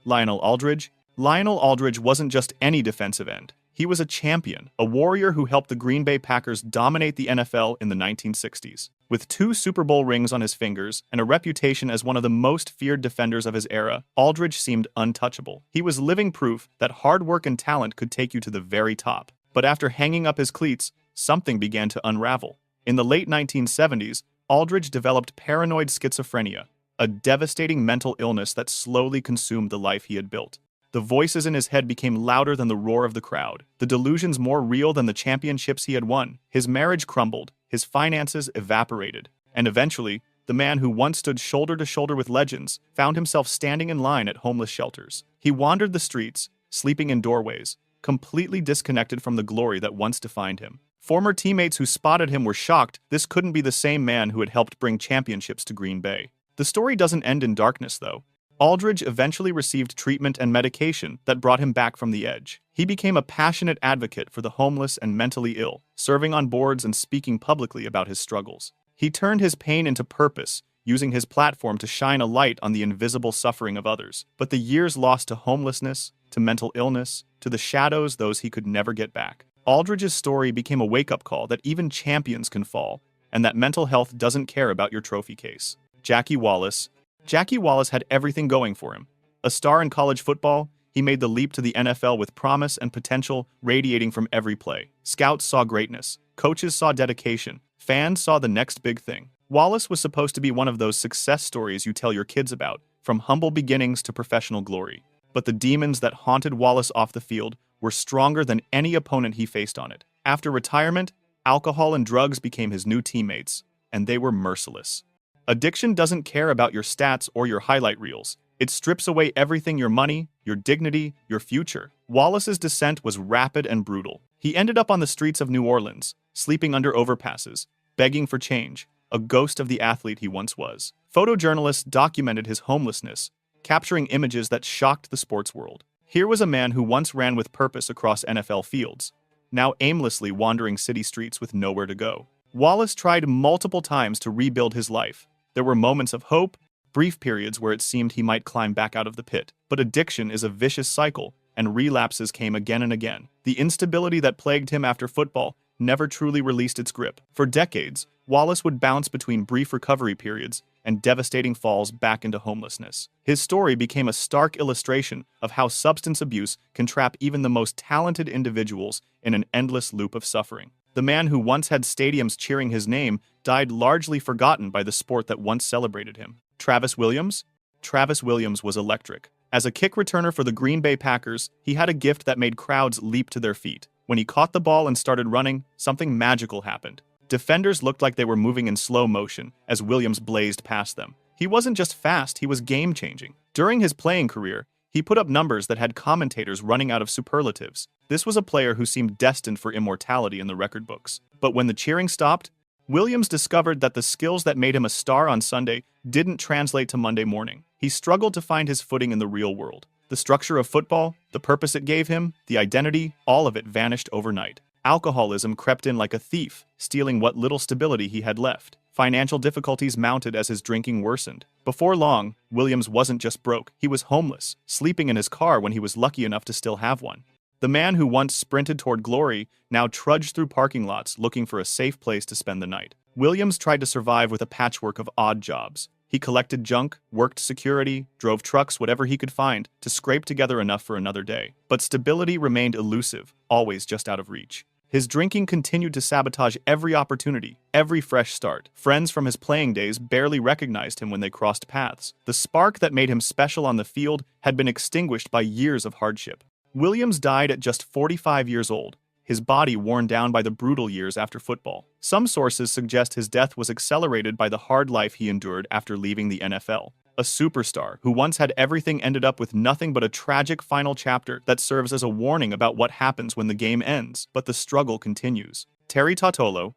Lionel Aldridge? Lionel Aldridge wasn't just any defensive end. He was a champion, a warrior who helped the Green Bay Packers dominate the NFL in the 1960s. With 2 Super Bowl rings on his fingers and a reputation as one of the most feared defenders of his era, Aldridge seemed untouchable. He was living proof that hard work and talent could take you to the very top. But after hanging up his cleats, something began to unravel. In the late 1970s, Aldridge developed paranoid schizophrenia, a devastating mental illness that slowly consumed the life he had built. The voices in his head became louder than the roar of the crowd, the delusions more real than the championships he had won. His marriage crumbled, his finances evaporated, and eventually, the man who once stood shoulder to shoulder with legends found himself standing in line at homeless shelters. He wandered the streets, sleeping in doorways, completely disconnected from the glory that once defined him. Former teammates who spotted him were shocked this couldn't be the same man who had helped bring championships to Green Bay. The story doesn't end in darkness, though. Aldridge eventually received treatment and medication that brought him back from the edge. He became a passionate advocate for the homeless and mentally ill, serving on boards and speaking publicly about his struggles. He turned his pain into purpose, using his platform to shine a light on the invisible suffering of others. But the years lost to homelessness, to mental illness, to the shadows those he could never get back. Aldridge's story became a wake-up call that even champions can fall, and that mental health doesn't care about your trophy case. Jackie Wallace. Jackie Wallace had everything going for him. A star in college football, he made the leap to the NFL with promise and potential radiating from every play. Scouts saw greatness. Coaches saw dedication. Fans saw the next big thing. Wallace was supposed to be one of those success stories you tell your kids about, from humble beginnings to professional glory. But the demons that haunted Wallace off the field were stronger than any opponent he faced on it. After retirement, alcohol and drugs became his new teammates, and they were merciless. Addiction doesn't care about your stats or your highlight reels. It strips away everything: your money, your dignity, your future. Wallace's descent was rapid and brutal. He ended up on the streets of New Orleans, sleeping under overpasses, begging for change, a ghost of the athlete he once was. Photojournalists documented his homelessness, capturing images that shocked the sports world. Here was a man who once ran with purpose across NFL fields, now aimlessly wandering city streets with nowhere to go. Wallace tried multiple times to rebuild his life. There were moments of hope, brief periods where it seemed he might climb back out of the pit. But addiction is a vicious cycle, and relapses came again and again. The instability that plagued him after football never truly released its grip. For decades, Wallace would bounce between brief recovery periods and devastating falls back into homelessness. His story became a stark illustration of how substance abuse can trap even the most talented individuals in an endless loop of suffering. The man who once had stadiums cheering his name died largely forgotten by the sport that once celebrated him. Travis Williams? Travis Williams was electric. As a kick returner for the Green Bay Packers, he had a gift that made crowds leap to their feet. When he caught the ball and started running, something magical happened. Defenders looked like they were moving in slow motion as Williams blazed past them. He wasn't just fast, he was game-changing. During his playing career, he put up numbers that had commentators running out of superlatives. This was a player who seemed destined for immortality in the record books. But when the cheering stopped, Williams discovered that the skills that made him a star on Sunday didn't translate to Monday morning. He struggled to find his footing in the real world. The structure of football, the purpose it gave him, the identity, all of it vanished overnight. Alcoholism crept in like a thief, stealing what little stability he had left. Financial difficulties mounted as his drinking worsened. Before long, Williams wasn't just broke, he was homeless, sleeping in his car when he was lucky enough to still have one. The man who once sprinted toward glory now trudged through parking lots looking for a safe place to spend the night. Williams tried to survive with a patchwork of odd jobs. He collected junk, worked security, drove trucks, whatever he could find, to scrape together enough for another day. But stability remained elusive, always just out of reach. His drinking continued to sabotage every opportunity, every fresh start. Friends from his playing days barely recognized him when they crossed paths. The spark that made him special on the field had been extinguished by years of hardship. Williams died at just 45 years old, his body worn down by the brutal years after football. Some sources suggest his death was accelerated by the hard life he endured after leaving the NFL. A superstar who once had everything ended up with nothing but a tragic final chapter that serves as a warning about what happens when the game ends. But the struggle continues. Terry Tautolo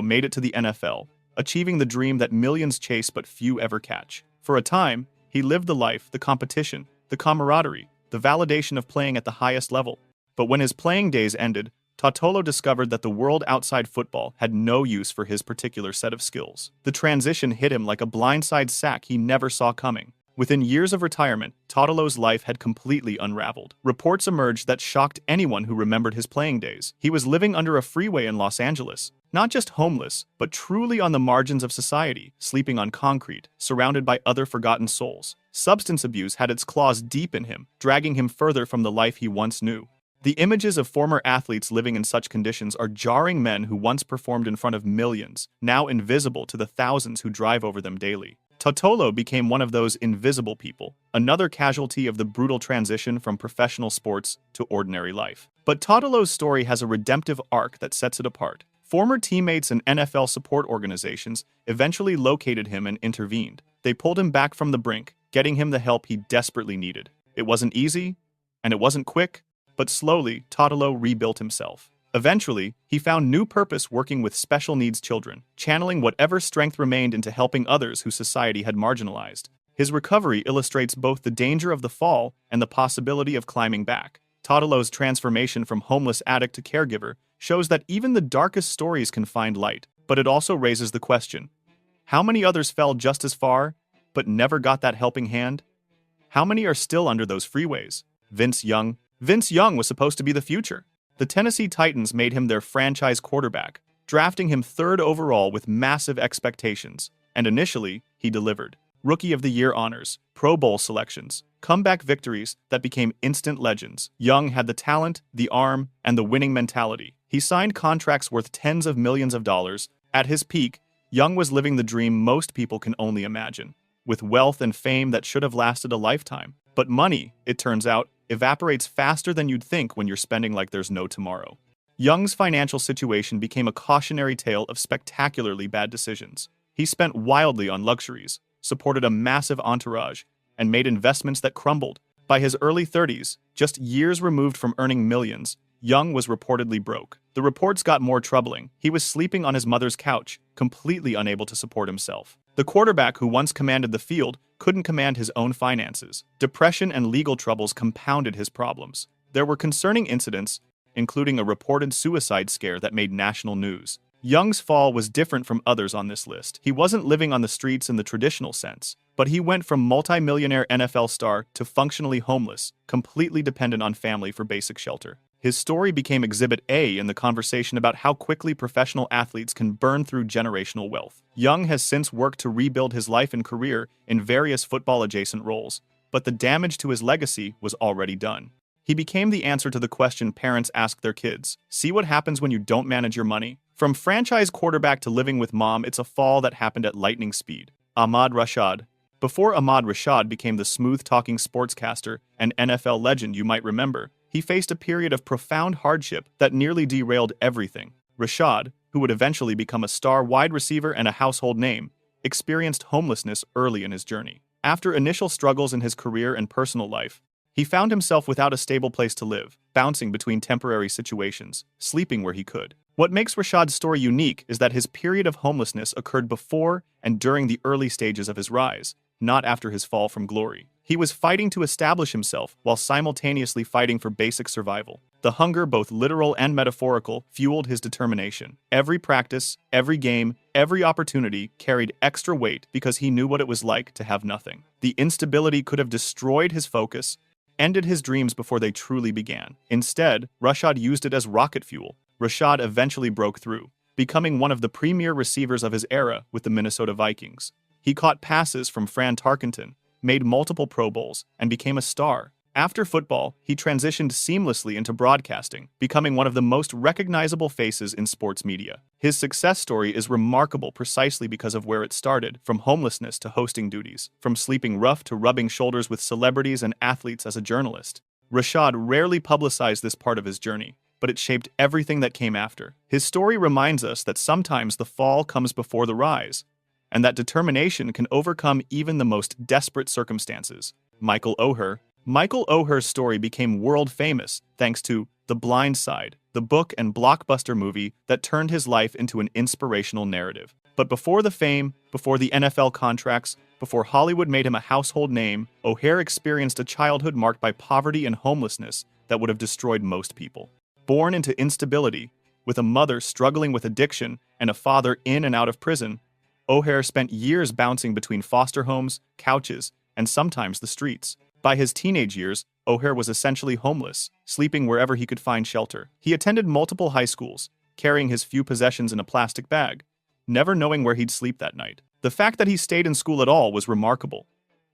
made it to the NFL, achieving the dream that millions chase but few ever catch. For a time, he lived the life, the competition, the camaraderie, the validation of playing at the highest level. But when his playing days ended, Tautolo discovered that the world outside football had no use for his particular set of skills. The transition hit him like a blindside sack he never saw coming. Within years of retirement, Totolo's life had completely unraveled. Reports emerged that shocked anyone who remembered his playing days. He was living under a freeway in Los Angeles, not just homeless, but truly on the margins of society, sleeping on concrete, surrounded by other forgotten souls. Substance abuse had its claws deep in him, dragging him further from the life he once knew. The images of former athletes living in such conditions are jarring. Men who once performed in front of millions, now invisible to the thousands who drive over them daily. Totolo became one of those invisible people, another casualty of the brutal transition from professional sports to ordinary life. But Totolo's story has a redemptive arc that sets it apart. Former teammates and NFL support organizations eventually located him and intervened. They pulled him back from the brink, getting him the help he desperately needed. It wasn't easy, and it wasn't quick, but slowly, Totolo rebuilt himself. Eventually, he found new purpose working with special needs children, channeling whatever strength remained into helping others who society had marginalized. His recovery illustrates both the danger of the fall and the possibility of climbing back. Totolo's transformation from homeless addict to caregiver shows that even the darkest stories can find light, but it also raises the question: how many others fell just as far, but never got that helping hand? How many are still under those freeways? Vince Young was supposed to be the future. The Tennessee Titans made him their franchise quarterback, drafting him 3rd overall with massive expectations. And initially, he delivered. Rookie of the Year honors, Pro Bowl selections, comeback victories that became instant legends. Young had the talent, the arm, and the winning mentality. He signed contracts worth tens of millions of dollars. At his peak, Young was living the dream most people can only imagine, with wealth and fame that should have lasted a lifetime. But money, it turns out, evaporates faster than you'd think when you're spending like there's no tomorrow. Young's financial situation became a cautionary tale of spectacularly bad decisions. He spent wildly on luxuries, supported a massive entourage, and made investments that crumbled. By his early 30s, just years removed from earning millions, Young was reportedly broke. The reports got more troubling. He was sleeping on his mother's couch, completely unable to support himself. The quarterback who once commanded the field couldn't command his own finances. Depression and legal troubles compounded his problems. There were concerning incidents, including a reported suicide scare that made national news. Young's fall was different from others on this list. He wasn't living on the streets in the traditional sense, but he went from multi-millionaire NFL star to functionally homeless, completely dependent on family for basic shelter. His story became Exhibit A in the conversation about how quickly professional athletes can burn through generational wealth. Young has since worked to rebuild his life and career in various football-adjacent roles, but the damage to his legacy was already done. He became the answer to the question parents ask their kids: see what happens when you don't manage your money? From franchise quarterback to living with mom, it's a fall that happened at lightning speed. Ahmad Rashad. Before Ahmad Rashad became the smooth-talking sportscaster and NFL legend you might remember, he faced a period of profound hardship that nearly derailed everything. Rashad, who would eventually become a star wide receiver and a household name, experienced homelessness early in his journey. After initial struggles in his career and personal life, he found himself without a stable place to live, bouncing between temporary situations, sleeping where he could. What makes Rashad's story unique is that his period of homelessness occurred before and during the early stages of his rise, not after his fall from glory. He was fighting to establish himself while simultaneously fighting for basic survival. The hunger, both literal and metaphorical, fueled his determination. Every practice, every game, every opportunity carried extra weight because he knew what it was like to have nothing. The instability could have destroyed his focus, ended his dreams before they truly began. Instead, Rashad used it as rocket fuel. Rashad eventually broke through, becoming one of the premier receivers of his era with the Minnesota Vikings. He caught passes from Fran Tarkenton, made multiple Pro Bowls, and became a star. After football, he transitioned seamlessly into broadcasting, becoming one of the most recognizable faces in sports media. His success story is remarkable precisely because of where it started, from homelessness to hosting duties, from sleeping rough to rubbing shoulders with celebrities and athletes as a journalist. Rashad rarely publicized this part of his journey, but it shaped everything that came after. His story reminds us that sometimes the fall comes before the rise, and that determination can overcome even the most desperate circumstances. Michael Oher's story became world famous thanks to The Blind Side, the book and blockbuster movie that turned his life into an inspirational narrative. But before the fame, before the NFL contracts, before Hollywood made him a household name, Oher experienced a childhood marked by poverty and homelessness that would have destroyed most people. Born into instability, with a mother struggling with addiction and a father in and out of prison, Oher spent years bouncing between foster homes, couches, and sometimes the streets. By his teenage years, O'Hare was essentially homeless, sleeping wherever he could find shelter. He attended multiple high schools, carrying his few possessions in a plastic bag, never knowing where he'd sleep that night. The fact that he stayed in school at all was remarkable.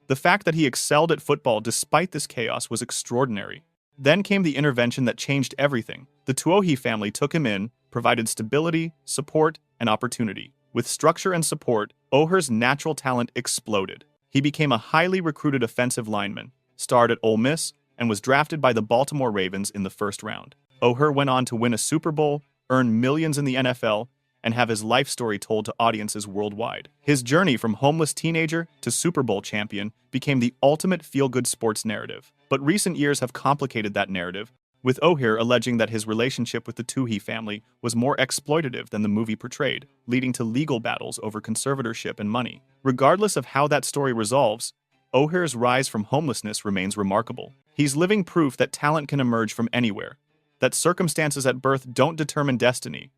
The fact that he excelled at football despite this chaos was extraordinary. Then came the intervention that changed everything. The Tuohy family took him in, provided stability, support, and opportunity. With structure and support, O'Hare's natural talent exploded. He became a highly recruited offensive lineman, starred at Ole Miss, and was drafted by the Baltimore Ravens in the first round. O'Hare went on to win a Super Bowl, earn millions in the NFL, and have his life story told to audiences worldwide. His journey from homeless teenager to Super Bowl champion became the ultimate feel-good sports narrative. But recent years have complicated that narrative, with O'Hare alleging that his relationship with the Tuohy family was more exploitative than the movie portrayed, leading to legal battles over conservatorship and money. Regardless of how that story resolves, O'Hare's rise from homelessness remains remarkable. He's living proof that talent can emerge from anywhere, that circumstances at birth don't determine destiny,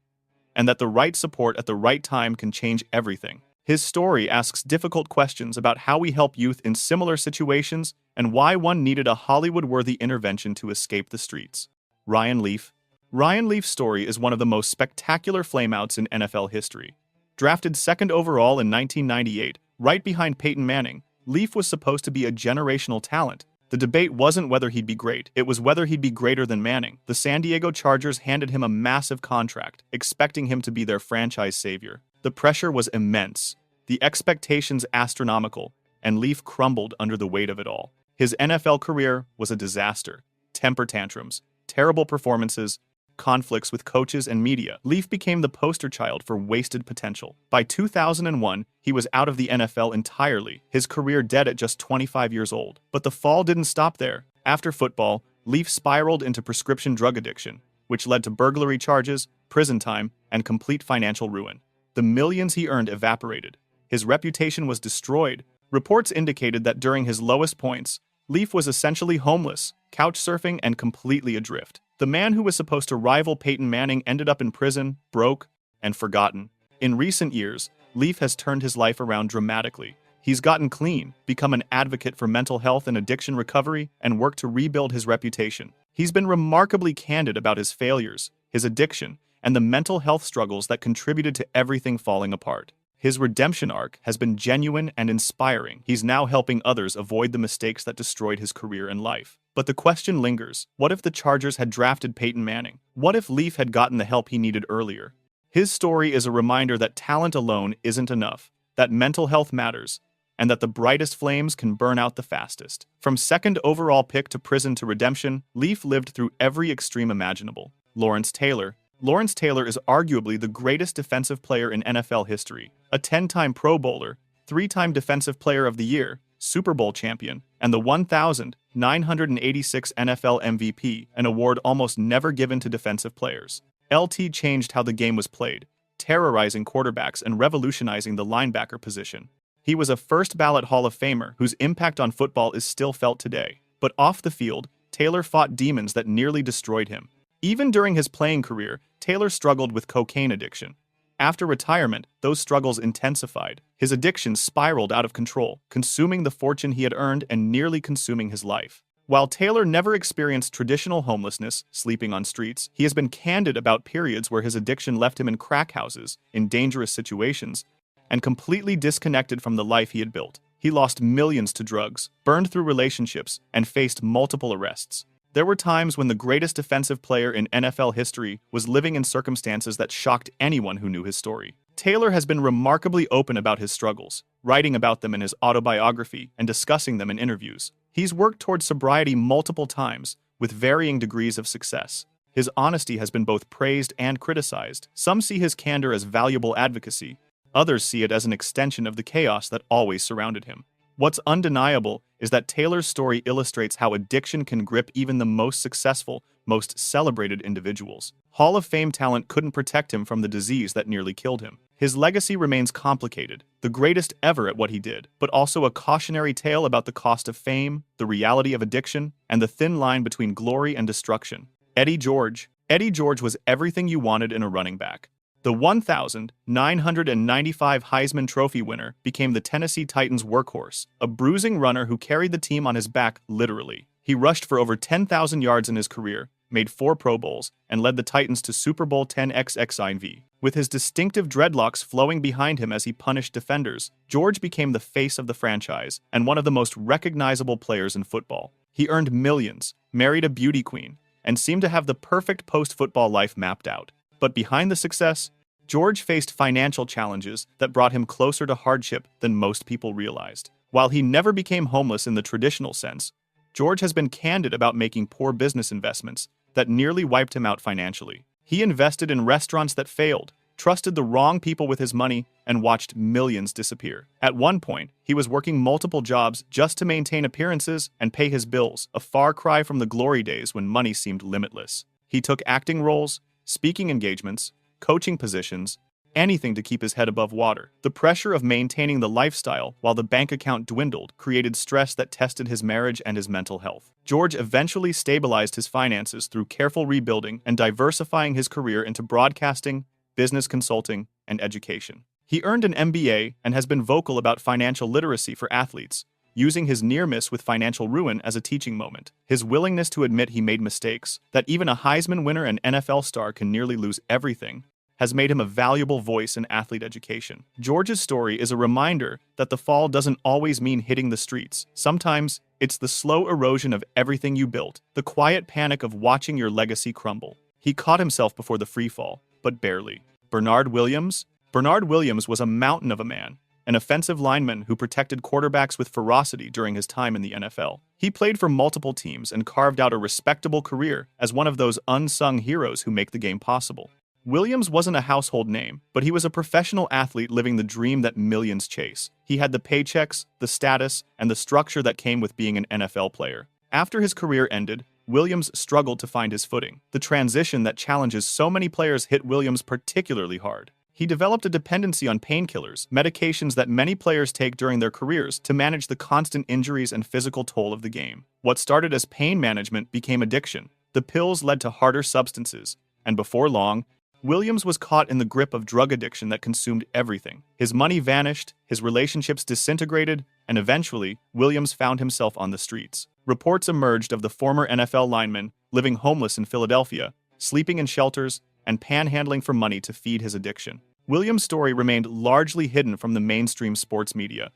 and that the right support at the right time can change everything. His story asks difficult questions about how we help youth in similar situations and why one needed a Hollywood-worthy intervention to escape the streets. Ryan Leaf. Ryan Leaf's story is one of the most spectacular flameouts in NFL history. Drafted second overall in 1998, right behind Peyton Manning, Leaf was supposed to be a generational talent. The debate wasn't whether he'd be great, it was whether he'd be greater than Manning. The San Diego Chargers handed him a massive contract, expecting him to be their franchise savior. The pressure was immense, the expectations astronomical, and Leaf crumbled under the weight of it all. His NFL career was a disaster. Temper tantrums, terrible performances, conflicts with coaches and media. Leaf became the poster child for wasted potential. By 2001, he was out of the NFL entirely, his career dead at just 25 years old. But the fall didn't stop there. After football, Leaf spiraled into prescription drug addiction, which led to burglary charges, prison time, and complete financial ruin. The millions he earned evaporated. His reputation was destroyed. Reports indicated that during his lowest points, Leaf was essentially homeless, couch surfing, and completely adrift. The man who was supposed to rival Peyton Manning ended up in prison, broke, and forgotten. In recent years, Leaf has turned his life around dramatically. He's gotten clean, become an advocate for mental health and addiction recovery, and worked to rebuild his reputation. He's been remarkably candid about his failures, his addiction, and the mental health struggles that contributed to everything falling apart. His redemption arc has been genuine and inspiring. He's now helping others avoid the mistakes that destroyed his career and life. But the question lingers, what if the Chargers had drafted Peyton Manning? What if Leaf had gotten the help he needed earlier? His story is a reminder that talent alone isn't enough, that mental health matters, and that the brightest flames can burn out the fastest. From second overall pick to prison to redemption, Leaf lived through every extreme imaginable. Lawrence Taylor. Lawrence Taylor is arguably the greatest defensive player in NFL history, a 10-time Pro Bowler, 3-time Defensive Player of the Year, Super Bowl champion, and the 1,986 NFL MVP, an award almost never given to defensive players. LT changed how the game was played, terrorizing quarterbacks and revolutionizing the linebacker position. He was a first-ballot Hall of Famer whose impact on football is still felt today. But off the field, Taylor fought demons that nearly destroyed him. Even during his playing career, Taylor struggled with cocaine addiction. After retirement, those struggles intensified. His addiction spiraled out of control, consuming the fortune he had earned and nearly consuming his life. While Taylor never experienced traditional homelessness, sleeping on streets, he has been candid about periods where his addiction left him in crack houses, in dangerous situations, and completely disconnected from the life he had built. He lost millions to drugs, burned through relationships, and faced multiple arrests. There were times when the greatest defensive player in NFL history was living in circumstances that shocked anyone who knew his story. Taylor has been remarkably open about his struggles, writing about them in his autobiography and discussing them in interviews. He's worked toward sobriety multiple times, with varying degrees of success. His honesty has been both praised and criticized. Some see his candor as valuable advocacy. Others see it as an extension of the chaos that always surrounded him. What's undeniable is that Taylor's story illustrates how addiction can grip even the most successful, most celebrated individuals. Hall of Fame talent couldn't protect him from the disease that nearly killed him. His legacy remains complicated, the greatest ever at what he did, but also a cautionary tale about the cost of fame, the reality of addiction, and the thin line between glory and destruction. Eddie George. Eddie George was everything you wanted in a running back. The 1,995 Heisman Trophy winner became the Tennessee Titans' workhorse, a bruising runner who carried the team on his back literally. He rushed for over 10,000 yards in his career, made 4 Pro Bowls, and led the Titans to Super Bowl XXIV. With his distinctive dreadlocks flowing behind him as he punished defenders, George became the face of the franchise and one of the most recognizable players in football. He earned millions, married a beauty queen, and seemed to have the perfect post-football life mapped out. But behind the success, George faced financial challenges that brought him closer to hardship than most people realized. While he never became homeless in the traditional sense, George has been candid about making poor business investments that nearly wiped him out financially. He invested in restaurants that failed, trusted the wrong people with his money, and watched millions disappear. At one point, he was working multiple jobs just to maintain appearances and pay his bills, a far cry from the glory days when money seemed limitless. He took acting roles, speaking engagements, coaching positions, anything to keep his head above water. The pressure of maintaining the lifestyle while the bank account dwindled created stress that tested his marriage and his mental health. George eventually stabilized his finances through careful rebuilding and diversifying his career into broadcasting, business consulting, and education. He earned an MBA and has been vocal about financial literacy for athletes, using his near miss with financial ruin as a teaching moment. His willingness to admit he made mistakes, that even a Heisman winner and NFL star can nearly lose everything, has made him a valuable voice in athlete education. George's story is a reminder that the fall doesn't always mean hitting the streets. Sometimes, it's the slow erosion of everything you built, the quiet panic of watching your legacy crumble. He caught himself before the free fall, but barely. Bernard Williams? Bernard Williams was a mountain of a man, an offensive lineman who protected quarterbacks with ferocity during his time in the NFL. He played for multiple teams and carved out a respectable career as one of those unsung heroes who make the game possible. Williams wasn't a household name, but he was a professional athlete living the dream that millions chase. He had the paychecks, the status, and the structure that came with being an NFL player. After his career ended, Williams struggled to find his footing. The transition that challenges so many players hit Williams particularly hard. He developed a dependency on painkillers, medications that many players take during their careers to manage the constant injuries and physical toll of the game. What started as pain management became addiction. The pills led to harder substances, and before long, Williams was caught in the grip of drug addiction that consumed everything. His money vanished, his relationships disintegrated, and eventually, Williams found himself on the streets. Reports emerged of the former NFL lineman living homeless in Philadelphia, sleeping in shelters, and panhandling for money to feed his addiction. Williams' story remained largely hidden from the mainstream sports media,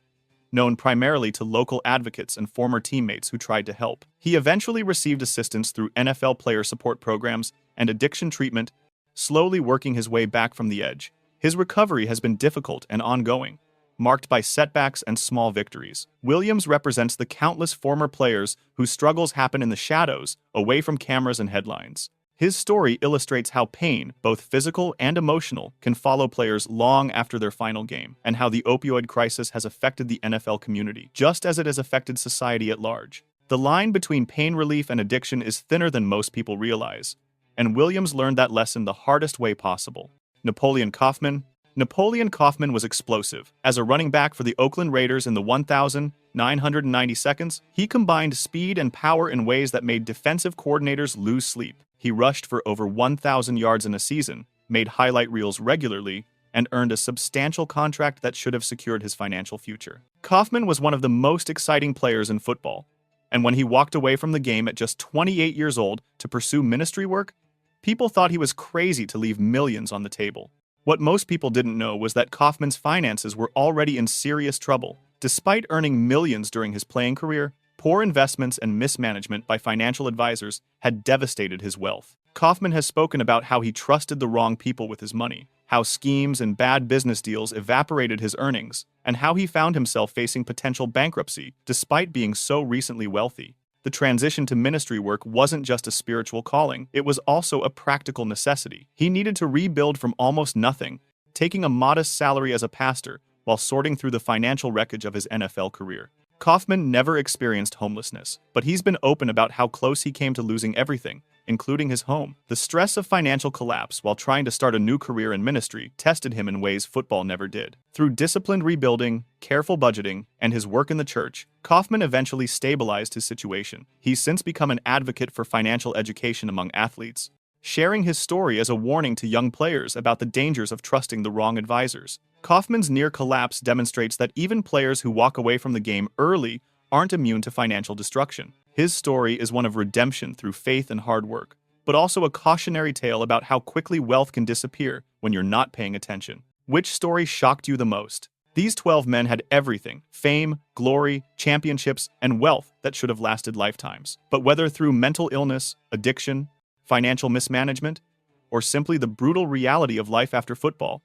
known primarily to local advocates and former teammates who tried to help. He eventually received assistance through NFL player support programs and addiction treatment, slowly working his way back from the edge. His recovery has been difficult and ongoing, marked by setbacks and small victories. Williams represents the countless former players whose struggles happen in the shadows, away from cameras and headlines. His story illustrates how pain, both physical and emotional, can follow players long after their final game, and how the opioid crisis has affected the NFL community, just as it has affected society at large. The line between pain relief and addiction is thinner than most people realize, and Williams learned that lesson the hardest way possible. Napoleon Kaufman? Napoleon Kaufman was explosive. As a running back for the Oakland Raiders in the 1,990 seconds, he combined speed and power in ways that made defensive coordinators lose sleep. He rushed for over 1,000 yards in a season, made highlight reels regularly, and earned a substantial contract that should have secured his financial future. Kaufman was one of the most exciting players in football, and when he walked away from the game at just 28 years old to pursue ministry work, people thought he was crazy to leave millions on the table. What most people didn't know was that Kaufman's finances were already in serious trouble. Despite earning millions during his playing career, poor investments and mismanagement by financial advisors had devastated his wealth. Kaufman has spoken about how he trusted the wrong people with his money, how schemes and bad business deals evaporated his earnings, and how he found himself facing potential bankruptcy despite being so recently wealthy. The transition to ministry work wasn't just a spiritual calling, it was also a practical necessity. He needed to rebuild from almost nothing, taking a modest salary as a pastor while sorting through the financial wreckage of his NFL career. Kaufman never experienced homelessness, but he's been open about how close he came to losing everything, including his home. The stress of financial collapse while trying to start a new career in ministry tested him in ways football never did. Through disciplined rebuilding, careful budgeting, and his work in the church, Kaufman eventually stabilized his situation. He's since become an advocate for financial education among athletes, sharing his story as a warning to young players about the dangers of trusting the wrong advisors. Kaufman's near collapse demonstrates that even players who walk away from the game early aren't immune to financial destruction. His story is one of redemption through faith and hard work, but also a cautionary tale about how quickly wealth can disappear when you're not paying attention. Which story shocked you the most? These 12 men had everything: fame, glory, championships, and wealth that should have lasted lifetimes. But whether through mental illness, addiction, financial mismanagement, or simply the brutal reality of life after football,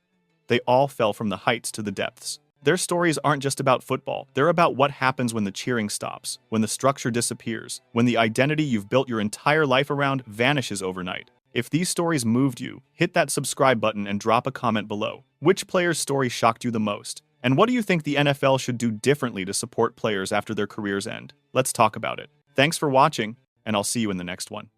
they all fell from the heights to the depths. Their stories aren't just about football. They're about what happens when the cheering stops, when the structure disappears, when the identity you've built your entire life around vanishes overnight. If these stories moved you, hit that subscribe button and drop a comment below. Which player's story shocked you the most? And what do you think the NFL should do differently to support players after their careers end? Let's talk about it. Thanks for watching, and I'll see you in the next one.